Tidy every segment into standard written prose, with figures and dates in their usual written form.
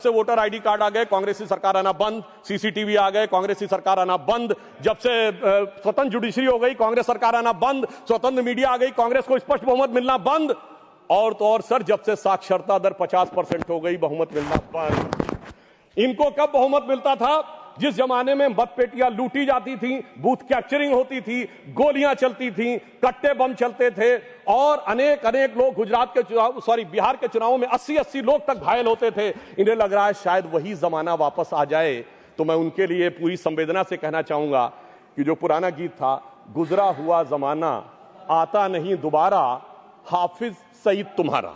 से voter ID card आ गए, कांग्रेसी सरकार आना बंद, सीसीटीवी आ गए, कांग्रेसी सरकार आना बंद, जब से स्वतंत्र जुडिशरी हो गई कांग्रेस सरकार आना बंद, स्वतंत्र मीडिया आ गई कांग्रेस को स्पष्ट बहुमत मिलना बंद, और तो और सर जब से साक्षरता दर 50% हो गई बहुमत मिलना बंद। इनको कब बहुमत मिलता था? जिस जमाने में मतपेटियां लूटी जाती थी, बूथ कैप्चरिंग होती थी, गोलियां चलती थी, कट्टे बम चलते थे और अनेक लोग गुजरात के चुनाव बिहार के चुनावों में 80 लोग तक घायल होते थे। इन्हें लग रहा है शायद वही जमाना वापस आ जाए। तो मैं उनके लिए पूरी संवेदना से कहना चाहूंगा कि जो पुराना गीत था, गुजरा हुआ जमाना आता नहीं दोबारा, हाफिज सईद तुम्हारा।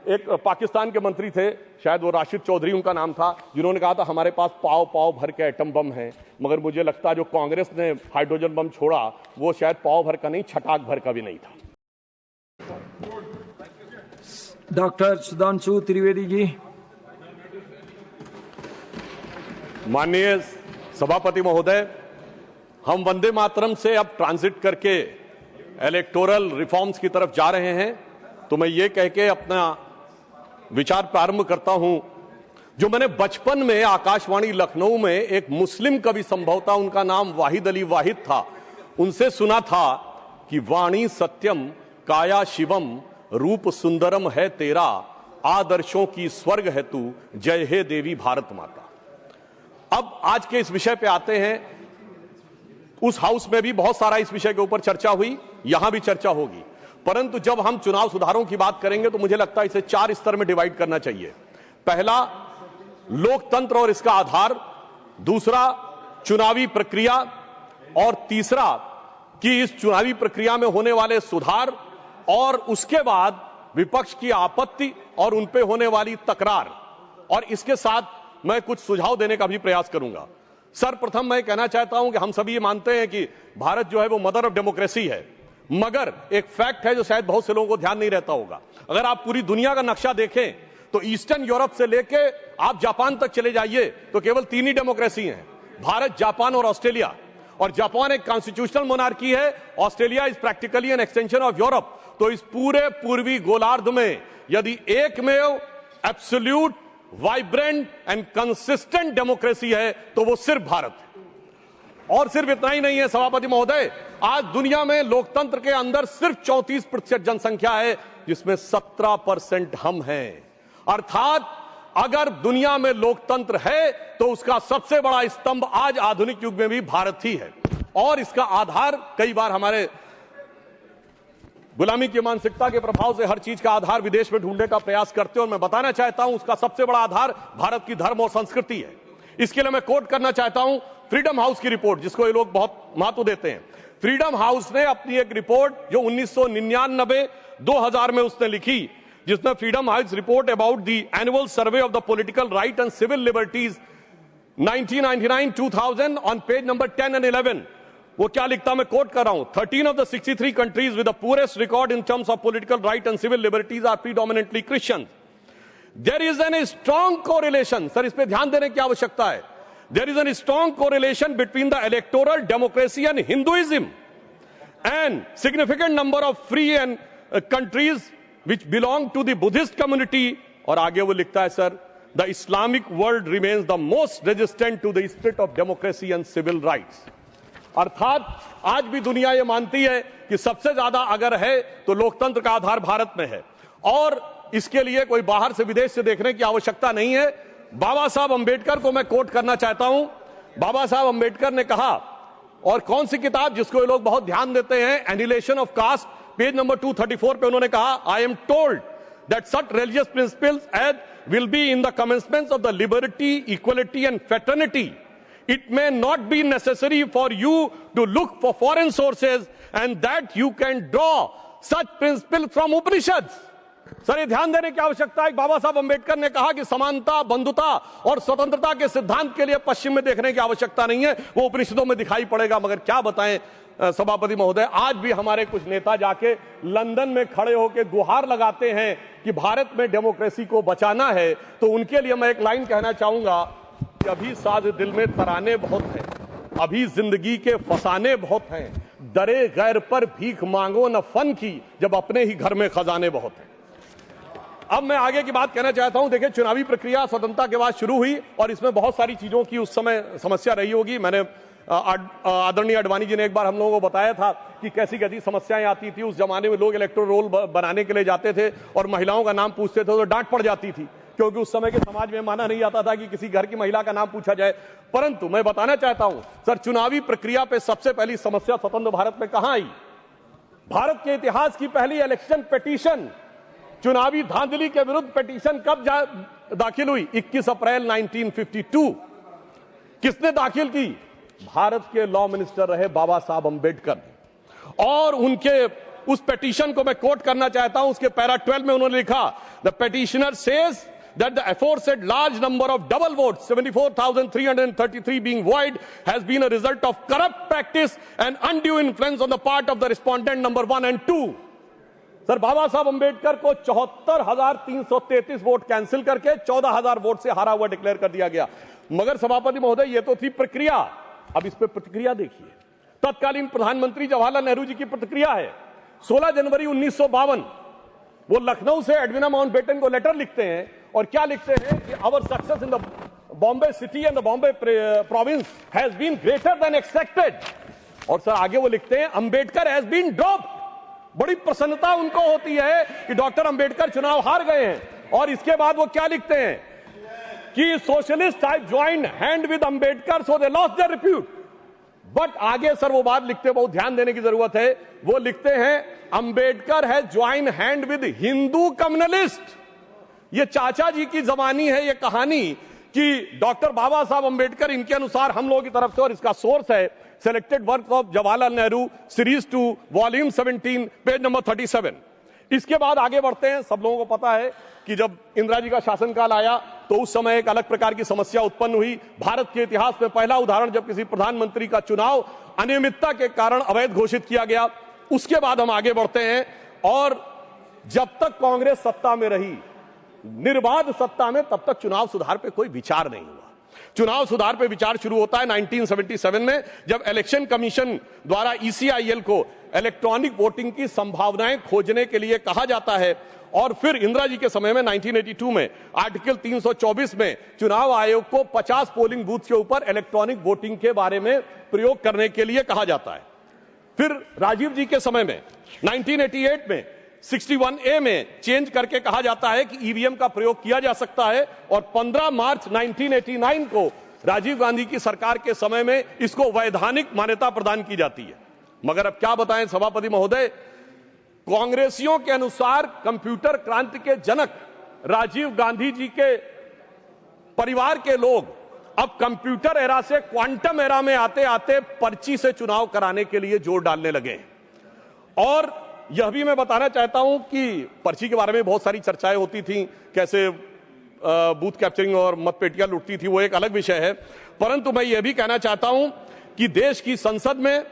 एक पाकिस्तान के मंत्री थे, शायद वो राशिद चौधरी उनका नाम था, जिन्होंने कहा था हमारे पास पाव पाव भर के एटम बम है। मगर मुझे लगता है जो कांग्रेस ने हाइड्रोजन बम छोड़ा वो शायद पाव भर का नहीं, छटाक भर का भी नहीं था। डॉक्टर सुधांशु त्रिवेदी जी। माननीय सभापति महोदय, हम वंदे मातरम से अब ट्रांजिट करके इलेक्टोरल रिफॉर्म्स की तरफ जा रहे हैं। तो मैं ये कह के अपना विचार प्रारंभ करता हूं, जो मैंने बचपन में आकाशवाणी लखनऊ में एक मुस्लिम कवि, संभवतः उनका नाम वाहिद अली वाहिद था, उनसे सुना था कि वाणी सत्यम काया शिवम, रूप सुंदरम है तेरा, आदर्शों की स्वर्ग है तू, जय हे देवी भारत माता। अब आज के इस विषय पे आते हैं। उस हाउस में भी बहुत सारा इस विषय के ऊपर चर्चा हुई, यहां भी चर्चा होगी, परंतु जब हम चुनाव सुधारों की बात करेंगे तो मुझे लगता है इसे 4 स्तर में डिवाइड करना चाहिए। पहला, लोकतंत्र और इसका आधार, दूसरा चुनावी प्रक्रिया, और तीसरा कि इस चुनावी प्रक्रिया में होने वाले सुधार, और उसके बाद विपक्ष की आपत्ति और उन पे होने वाली तकरार। और इसके साथ मैं कुछ सुझाव देने का भी प्रयास करूंगा। सर्वप्रथम मैं कहना चाहता हूं कि हम सभी ये मानते हैं कि भारत जो है वो मदर ऑफ डेमोक्रेसी है, मगर एक फैक्ट है जो शायद बहुत से लोगों को ध्यान नहीं रहता होगा। अगर आप पूरी दुनिया का नक्शा देखें तो ईस्टर्न यूरोप से लेके आप जापान तक चले जाइए तो केवल 3 ही डेमोक्रेसी हैं, भारत, जापान और ऑस्ट्रेलिया। और जापान एक कॉन्स्टिट्यूशनल मोनार्की है, Australia is practically an extension of Europe. तो इस पूरे पूर्वी गोलार्ध में यदि एकमेव absolute, vibrant and consistent democracy है तो वो सिर्फ भारत है। और सिर्फ इतना ही नहीं है सभापति महोदय, आज दुनिया में लोकतंत्र के अंदर सिर्फ 34% जनसंख्या है, जिसमें 17% हम हैं। अर्थात अगर दुनिया में लोकतंत्र है तो उसका सबसे बड़ा स्तंभ आज आधुनिक युग में भी भारत ही है। और इसका आधार कई बार हमारे गुलामी की मानसिकता के प्रभाव से हर चीज का आधार विदेश में ढूंढने का प्रयास करते हैं, और मैं बताना चाहता हूं उसका सबसे बड़ा आधार भारत की धर्म और संस्कृति है। इसके लिए मैं कोट करना चाहता हूं फ्रीडम हाउस की रिपोर्ट, जिसको ये लोग बहुत महत्व देते हैं। फ्रीडम हाउस ने अपनी एक रिपोर्ट जो 1999-2000 में उसने लिखी, जिसमें freedom house report about the annual survey of the political right and civil liberties 1999-2000 on page number 10 and 11, वो क्या लिखता, मैं कोट कर रहा हूं, 13 of the 63 countries with the poorest record in terms of political right and civil liberties are predominantly Christian. There is a strong correlation, sir इस पे ध्यान देने की आवश्यकता है। There is a strong correlation between the electoral democracy and Hinduism, and significant number of free and countries which belong to the Buddhist community. और आगे वो लिखता है sir, the Islamic world remains the most resistant to the spirit of democracy and civil rights. अर्थात आज भी दुनिया ये मानती है कि सबसे ज्यादा अगर है तो लोकतंत्र का आधार भारत में है, और इसके लिए कोई बाहर से विदेश से देखने की आवश्यकता नहीं है। बाबा साहब अंबेडकर को मैं कोट करना चाहता हूं। बाबा साहब अंबेडकर ने कहा, और कौन सी किताब जिसको ये लोग बहुत ध्यान देते हैं, annihilation of caste, page number 234 पे उन्होंने कहा, I am told that such religious principles as will be in the commencements of the liberty, equality and fraternity. It may not be necessary for you to look for foreign sources, and that you can draw such principles from Upanishads. Sir ये ध्यान देने की आवश्यकता है। बाबा साहब अंबेडकर ने कहा कि समानता, बंधुता और स्वतंत्रता के सिद्धांत के लिए पश्चिम में देखने की आवश्यकता नहीं है, वो उपनिषदों में दिखाई पड़ेगा। मगर क्या बताएं सभापति महोदय, आज भी हमारे कुछ नेता जाके लंदन में खड़े होकर गुहार लगाते हैं कि भारत में डेमोक्रेसी को बचाना है। तो उनके लिए मैं एक लाइन कहना चाहूंगा, अभी साज दिल में तराने बहुत हैं, अभी जिंदगी के फसाने बहुत हैं, डरे गैर पर भीख मांगो न फन की, जब अपने ही घर में खजाने बहुत हैं। अब मैं आगे की बात कहना चाहता हूं। देखिए, चुनावी प्रक्रिया स्वतंत्रता के बाद शुरू हुई और इसमें बहुत सारी चीजों की उस समय समस्या रही होगी। मैंने आदरणीय आडवाणी जी ने एक बार हम लोगों को बताया था कि कैसी कैसी समस्याएं आती थी। उस जमाने में लोग इलेक्टोरल रोल बनाने के लिए जाते थे और महिलाओं का नाम पूछते थे तो डांट पड़ जाती थी, क्योंकि उस समय के समाज में माना नहीं जाता था कि किसी घर की महिला का नाम पूछा जाए। परंतु मैं बताना चाहता हूं सर, चुनावी प्रक्रिया पे सबसे पहली समस्या स्वतंत्र भारत में कहां आई? भारत के इतिहास की पहली इलेक्शन पिटीशन, चुनावी धांधली के विरुद्ध पिटीशन कब दाखिल हुई? 21 अप्रैल 1952। किसने दाखिल की? भारत के लॉ मिनिस्टर रहे बाबा साहब अंबेडकर। और उनके उस पिटीशन को मैं कोट करना चाहता हूं। उसके पैरा 12 में उन्होंने लिखा, the petitioner says that the aforesaid large number of double votes, 74,333 being void, has been a result of corrupt practice and undue influence on the part of the respondent number 1 and 2. Sir, बाबा साहब अंबेडकर को 74,333 vote cancel करके 14,000 vote से हारा हुआ declare कर दिया गया। मगर सभापति महोदय, ये तो थी प्रक्रिया। अब इस पे प्रतिक्रिया देखिए। तत्कालीन प्रधानमंत्री जवाहरलाल नेहरू जी की प्रतिक्रिया है। 16 जनवरी 1952 वो लखनऊ से एडविना माउंटबेटन को लेटर लिखते हैं और क्या लिखते हैं कि our success in the Bombay city and the Bombay province has been greater than expected. और सर आगे वो लिखते हैं, अंबेडकर हैज बीन ड्रॉप्ड। बड़ी प्रसन्नता उनको होती है कि डॉक्टर अंबेडकर चुनाव हार गए हैं। और इसके बाद वो क्या लिखते हैं कि socialist have joined hand with Ambedkar so they lost their repute. But आगे सर वो बात लिखते, बहुत ध्यान देने की जरूरत है। वो लिखते हैं, अंबेडकर है join hand with Hindu communalist. ये चाचा जी की जबानी है ये कहानी कि डॉक्टर बाबा साहब अंबेडकर इनके अनुसार हम लोगों की तरफ से, और इसका सोर्स है selected work of Jawaharlal Nehru series 2 volume 17 page number 37। इसके बाद आगे बढ़ते हैं। सब लोगों को पता है कि जब इंदिरा जी का शासनकाल आया तो उस समय एक अलग प्रकार की समस्या उत्पन्न हुई। भारत के इतिहास में पहला उदाहरण जब किसी प्रधानमंत्री का चुनाव अनियमितता के कारण अवैध घोषित किया गया। उसके बाद हम आगे बढ़ते हैं और जब तक कांग्रेस सत्ता में रही, निर्बाध सत्ता में, तब तक चुनाव सुधार पे कोई विचार नहीं हुआ। चुनाव सुधार पे विचार शुरू होता है 1977 में, जब इलेक्शन कमीशन द्वारा ECIL को इलेक्ट्रॉनिक वोटिंग की संभावनाएं खोजने के लिए कहा जाता है। और फिर इंदिरा जी के समय में 1982 में आर्टिकल 324 में चुनाव आयोग को 50 पोलिंग बूथ के ऊपर इलेक्ट्रॉनिक वोटिंग के बारे में प्रयोग करने के लिए कहा जाता है। फिर राजीव जी के समय में 1988 में 61A में चेंज करके कहा जाता है कि EVM का प्रयोग किया जा सकता है। और 15 मार्च 1989 को राजीव गांधी की सरकार के समय में इसको वैधानिक मान्यता प्रदान की जाती है। मगर अब क्या बताएं सभापति महोदय, कांग्रेसियों के अनुसार कंप्यूटर क्रांति के जनक राजीव गांधी जी के परिवार के लोग अब कंप्यूटर एरा से क्वांटम एरा में आते आते पर्ची से चुनाव कराने के लिए जोर डालने लगे। और यह भी मैं बताना चाहता हूं कि पर्ची के बारे में बहुत सारी चर्चाएं होती थी, कैसे बूथ कैप्चरिंग और मतपेटियां लुटती थी, वो एक अलग विषय है। परंतु मैं यह भी कहना चाहता हूं कि देश की संसद में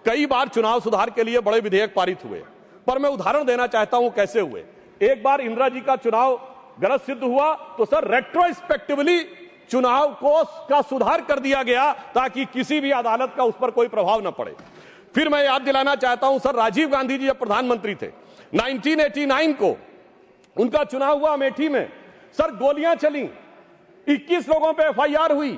कई बार चुनाव सुधार के लिए बड़े विधेयक पारित हुए। पर मैं उदाहरण देना चाहता हूं कैसे हुए। एक बार इंदिरा जी का चुनाव गलत सिद्ध हुआ तो सर रेट्रोस्पेक्टिवली चुनाव का सुधार कर दिया गया ताकि किसी भी अदालत का उस पर कोई प्रभाव न पड़े। फिर मैं याद दिलाना चाहता हूं सर, राजीव गांधी जी जब प्रधानमंत्री थे 1989 को उनका चुनाव हुआ अमेठी में, सर गोलियां चली, 21 लोगों पे FIR हुई।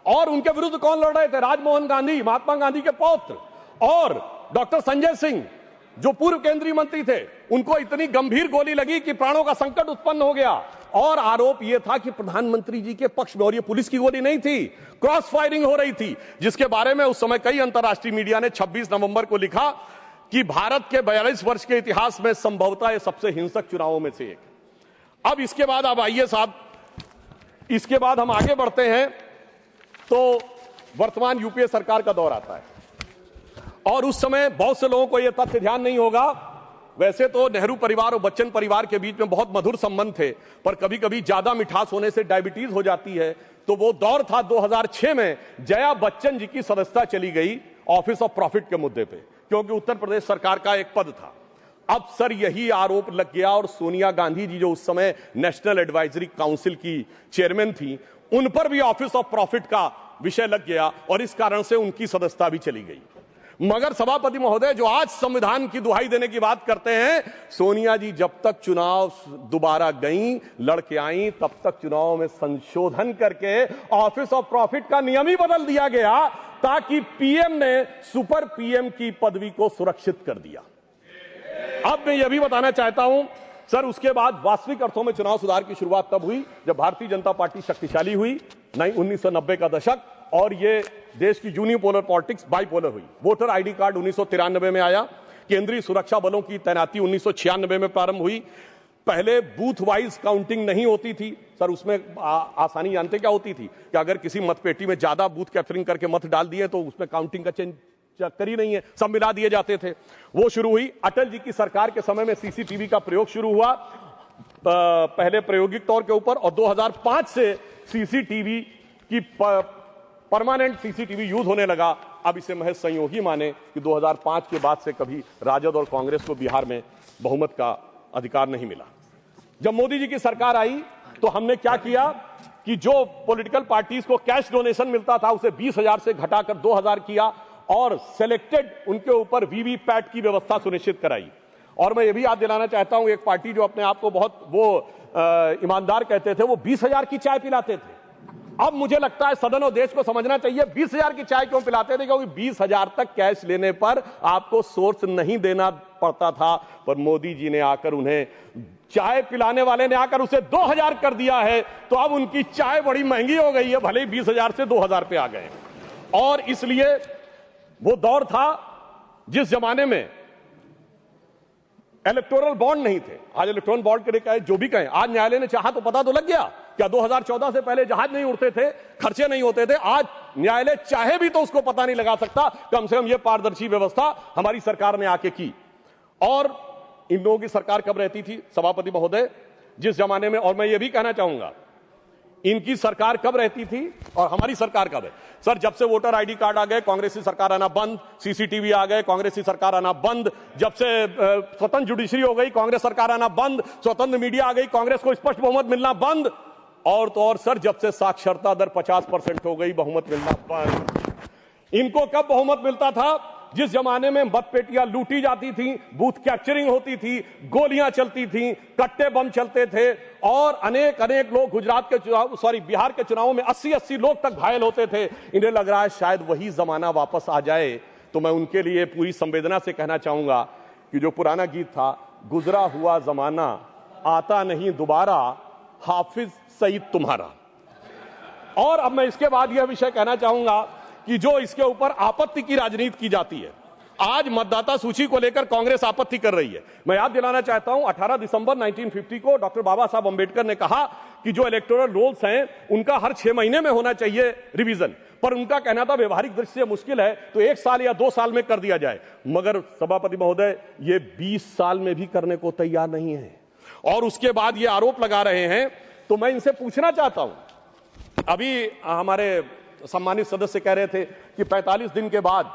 और उनके विरुद्ध कौन लड़ रहे थे? राजमोहन गांधी, महात्मा गांधी के पौत्र, और डॉक्टर संजय सिंह जो पूर्व केंद्रीय मंत्री थे, उनको इतनी गंभीर गोली लगी कि प्राणों का संकट उत्पन्न हो गया। और आरोप यह था कि प्रधानमंत्री जी के पक्ष में, और यह पुलिस की गोली नहीं थी, क्रॉस फायरिंग हो रही थी, जिसके बारे में उस समय कई अंतर्राष्ट्रीय मीडिया ने 26 नवंबर को लिखा कि भारत के 42 वर्ष के इतिहास में संभवतः यह सबसे हिंसक चुनावों में से एक। अब इसके बाद अब आइए साहब, इसके बाद हम आगे बढ़ते हैं तो वर्तमान UPA सरकार का दौर आता है। और उस समय बहुत से लोगों को यह तथ्य ध्यान नहीं होगा, वैसे तो नेहरू परिवार और बच्चन परिवार के बीच में बहुत मधुर संबंध थे, पर कभी कभी ज्यादा मिठास होने से डायबिटीज हो जाती है। तो वो दौर था 2006 में जया बच्चन जी की सदस्यता चली गई ऑफिस ऑफ प्रॉफिट के मुद्दे पे, क्योंकि उत्तर प्रदेश सरकार का एक पद था। अब सर यही आरोप लग गया और सोनिया गांधी जी जो उस समय नेशनल एडवाइजरी काउंसिल की चेयरमैन थी, उन पर भी ऑफिस ऑफ प्रॉफिट का विषय लग गया और इस कारण से उनकी सदस्यता भी चली गई। मगर सभापति महोदय, जो आज संविधान की दुहाई देने की बात करते हैं, सोनिया जी जब तक चुनाव दोबारा गईं, लड़के आईं, तब तक चुनाव में संशोधन करके ऑफिस ऑफ प्रॉफिट का नियम ही बदल दिया गया, ताकि पीएम ने सुपर पीएम की पदवी को सुरक्षित कर दिया। अब मैं यह भी बताना चाहता हूं सर, उसके बाद वास्तविक अर्थों में चुनाव सुधार की शुरुआत तब हुई जब भारतीय जनता पार्टी शक्तिशाली हुई, 1990 का दशक, और ये देश की यूनिपोलर पॉलिटिक्स बाइपोलर हुई। वोटर आईडी कार्ड 1993 में आया, केंद्रीय सुरक्षा बलों की तैनाती 1996 में प्रारंभ हुई। पहले बूथ वाइज काउंटिंग नहीं होती थी सर, उसमें आसानी जानते क्या होती थी कि अगर किसी मतपेटी में ज्यादा बूथ कैप्चरिंग करके मत डाल दिए तो उसमें काउंटिंग का चक्कर ही नहीं है, सब मिला दिए जाते थे। वो शुरू हुई। अटल जी की सरकार के समय में सीसीटीवी का प्रयोग शुरू हुआ, पहले प्रायोगिक तौर के ऊपर, और 2005 से सीसीटीवी की परमानेंट सीसीटीवी यूज होने लगा। अब इसे महज संयोगी माने कि 2005 के बाद से कभी राजद और कांग्रेस को बिहार में बहुमत का अधिकार नहीं मिला। जब मोदी जी की सरकार आई तो हमने क्या किया कि जो पॉलिटिकल पार्टीज को कैश डोनेशन मिलता था उसे 20,000 से घटाकर 2,000 किया, और सिलेक्टेड उनके ऊपर वीवीपैट की व्यवस्था सुनिश्चित कराई। और मैं ये भी याद दिलाना चाहता हूं, एक पार्टी जो अपने आप को बहुत ईमानदार कहते थे, वो 20,000 की चाय पिलाते थे। अब मुझे लगता है सदन और देश को समझना चाहिए 20,000 की चाय क्यों पिलाते थे, क्योंकि 20,000 तक कैश लेने पर आपको सोर्स नहीं देना पड़ता था। पर मोदी जी ने आकर, उन्हें चाय पिलाने वाले ने आकर उसे 2,000 कर दिया है, तो अब उनकी चाय बड़ी महंगी हो गई है, भले ही 20,000 से 2,000 पे आ गए। और इसलिए वो दौर था जिस जमाने में इलेक्टोरल बॉन्ड नहीं थे। आज इलेक्टोरल बॉन्ड के लिए कहे जो भी कहें, आज न्यायालय ने चाहा तो पता तो लग गया। क्या 2014 से पहले जहाज नहीं उड़ते थे, खर्चे नहीं होते थे? आज न्यायालय चाहे भी तो उसको पता नहीं लगा सकता। कम से कम यह पारदर्शी व्यवस्था हमारी सरकार ने आके की। और इन लोगों की सरकार कब रहती थी सभापति महोदय, जिस जमाने में, और मैं ये भी कहना चाहूंगा, इनकी सरकार कब रहती थी और हमारी सरकार कब है? सर, जब से वोटर आईडी कार्ड आ गए, कांग्रेसी सरकार आना बंद, सीसीटीवी आ गए, कांग्रेसी सरकार आना बंद, जब से स्वतंत्र जुडिशरी हो गई, कांग्रेस सरकार आना बंद, स्वतंत्र मीडिया आ गई, कांग्रेस को स्पष्ट बहुमत मिलना बंद, और तो और सर, जब से साक्षरता दर 50% हो गई, बहुमत मिलना बंद। इनको कब बहुमत मिलता था? जिस जमाने में मतपेटियां लूटी जाती थी, बूथ कैप्चरिंग होती थी, गोलियां चलती थी, कट्टे बम चलते थे, और अनेक लोग गुजरात के चुनाव, बिहार के चुनावों में 80-80 लोग तक घायल होते थे। इन्हें लग रहा है शायद वही जमाना वापस आ जाए। तो मैं उनके लिए पूरी संवेदना से कहना चाहूंगा कि जो पुराना गीत था, गुजरा हुआ जमाना आता नहीं दोबारा, हाफिज सईद तुम्हारा। और अब मैं इसके बाद यह विषय कहना चाहूंगा कि जो इसके ऊपर आपत्ति की राजनीति की जाती है, आज मतदाता सूची को लेकर कांग्रेस आपत्ति कर रही है। मैं याद दिलाना चाहता हूं, 18 दिसंबर 1950 को डॉक्टर बाबा साहब अंबेडकर ने कहा कि जो इलेक्टोरल रोल्स हैं उनका हर 6 महीने में होना चाहिए रिवीजन, पर उनका कहना था व्यवहारिक दृष्टि से मुश्किल है तो 1 साल या 2 साल में कर दिया जाए। मगर सभापति महोदय, ये 20 साल में भी करने को तैयार नहीं है, और उसके बाद ये आरोप लगा रहे हैं। तो मैं इनसे पूछना चाहता हूं, अभी हमारे सम्मानित सदस्य कह रहे थे कि 45 दिन के बाद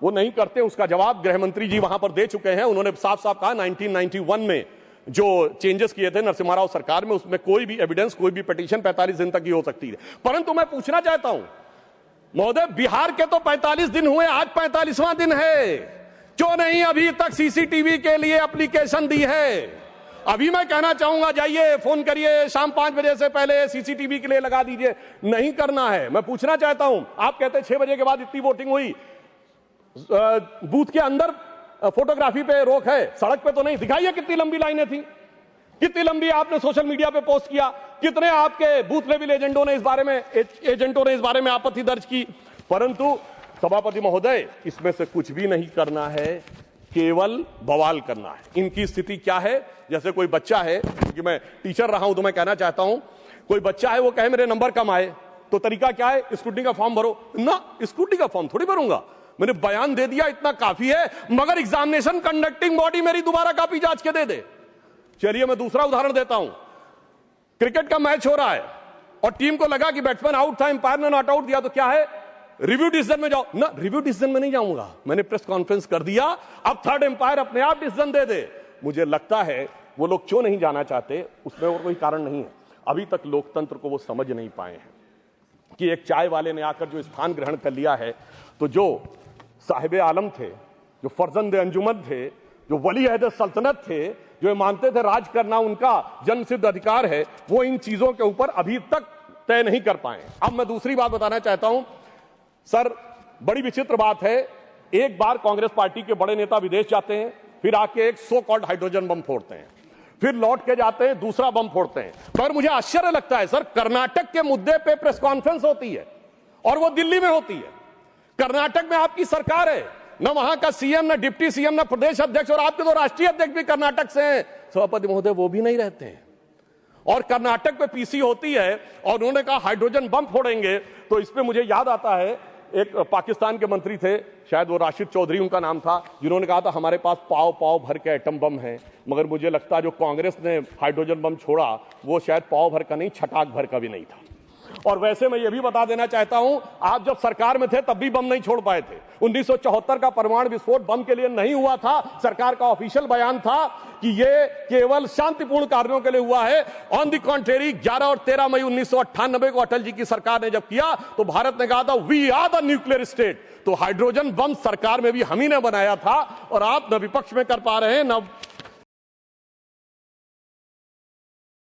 वो नहीं करते, उसका जवाब गृह मंत्री जी वहां पर दे चुके हैं। उन्होंने साफ साफ कहा 1991 में जो चेंजेस किए थे नरसिम्हा राव सरकार में, उसमें कोई भी एविडेंस, कोई भी पिटीशन 45 दिन तक ही हो सकती है। परंतु मैं पूछना चाहता हूं महोदय, बिहार के तो 45 दिन हुए, आज 45वां दिन है, क्यों नहीं अभी तक सीसीटीवी के लिए एप्लीकेशन दी है? अभी मैं कहना चाहूंगा, जाइए फोन करिए, शाम 5 बजे से पहले सीसीटीवी के लिए लगा दीजिए। नहीं करना है। मैं पूछना चाहता हूं, आप कहते हैं 6 बजे के बाद इतनी वोटिंग हुई, बूथ के अंदर फोटोग्राफी पे रोक है, सड़क पे तो नहीं। दिखाइए कितनी लंबी लाइनें थी, कितनी लंबी आपने सोशल मीडिया पे पोस्ट किया, कितने आपके बूथ लेवल एजेंटों ने इस बारे में आपत्ति दर्ज की। परंतु सभापति महोदय, इसमें से कुछ भी नहीं करना है, केवल बवाल करना है। इनकी स्थिति क्या है? जैसे कोई बच्चा है, क्योंकि मैं टीचर रहा हूं तो मैं कहना चाहता हूं, कोई बच्चा है वो कहे मेरे नंबर कम आए, तो तरीका क्या है? स्क्रूटनी का फॉर्म भरो ना। स्क्रूटनी का फॉर्म थोड़ी भरूंगा, मैंने बयान दे दिया, इतना काफी है। मगर एग्जामिनेशन कंडक्टिंग बॉडी मेरी दोबारा कॉपी जांच के दे दे। चलिए मैं दूसरा उदाहरण देता हूं। क्रिकेट का मैच हो रहा है और टीम को लगा कि बैट्समैन आउट था, अंपायर ने नॉट आउट दिया, तो क्या है? रिव्यू डिसीजन में जाओ ना। रिव्यू डिसीजन में नहीं जाऊंगा, मैंने प्रेस कॉन्फ्रेंस कर दिया, अब थर्ड अंपायर अपने आप डिसीजन दे दे। मुझे लगता है वो लोग क्यों नहीं जाना चाहते, उसमें और कोई कारण नहीं है। अभी तक लोकतंत्र को वो समझ नहीं पाए हैं कि एक चाय वाले ने आकर जो स्थान ग्रहण कर लिया है, तो जो साहिब आलम थे, जो फर्जंद अंजुमन थे, जो वली अहद सल्तनत थे, जो मानते थे राज करना उनका जन्मसिद्ध अधिकार है, वो इन चीजों के ऊपर अभी तक तय नहीं कर पाए। अब मैं दूसरी बात बताना चाहता हूं सर, बड़ी विचित्र बात है, एक बार कांग्रेस पार्टी के बड़े नेता विदेश जाते हैं, फिर आके एक सो कॉल्ड हाइड्रोजन बम फोड़ते हैं, फिर लौट के जाते हैं दूसरा बम फोड़ते हैं। पर मुझे आश्चर्य लगता है सर, कर्नाटक के मुद्दे पे प्रेस कॉन्फ्रेंस होती है और वो दिल्ली में होती है। कर्नाटक में आपकी सरकार है, न वहां का सीएम, न डिप्टी सीएम, न प्रदेश अध्यक्ष, और आपके तो राष्ट्रीय अध्यक्ष भी कर्नाटक से हैं, सभापति महोदय, वो भी नहीं रहते हैं। और कर्नाटक में पीसी होती है और उन्होंने कहा हाइड्रोजन बम फोड़ेंगे, तो इस पे मुझे याद आता है एक पाकिस्तान के मंत्री थे, शायद वो राशिद चौधरी उनका नाम था, जिन्होंने कहा था हमारे पास पाव पाव भर के एटम बम है। मगर मुझे लगता है जो कांग्रेस ने हाइड्रोजन बम छोड़ा वो शायद पाव भर का नहीं, छटाक भर का भी नहीं था। और वैसे मैं ये भी बता देना चाहता हूं, आप जब सरकार में थे तब भी बम नहीं छोड़ पाए थे। 1974 का परमाणु विस्फोट बम के लिए नहीं हुआ था, सरकार का ऑफिशियल बयान था कि ये केवल शांतिपूर्ण कार्यों के लिए हुआ है। ऑन द कॉन्ट्रेरी 11 और 13 मई 1998 को अटल जी की सरकार ने जब किया तो भारत ने कहा था we are the nuclear state. तो हाइड्रोजन बम सरकार में भी हम ही ने बनाया था, और आप न विपक्ष में कर पा रहे हैं, न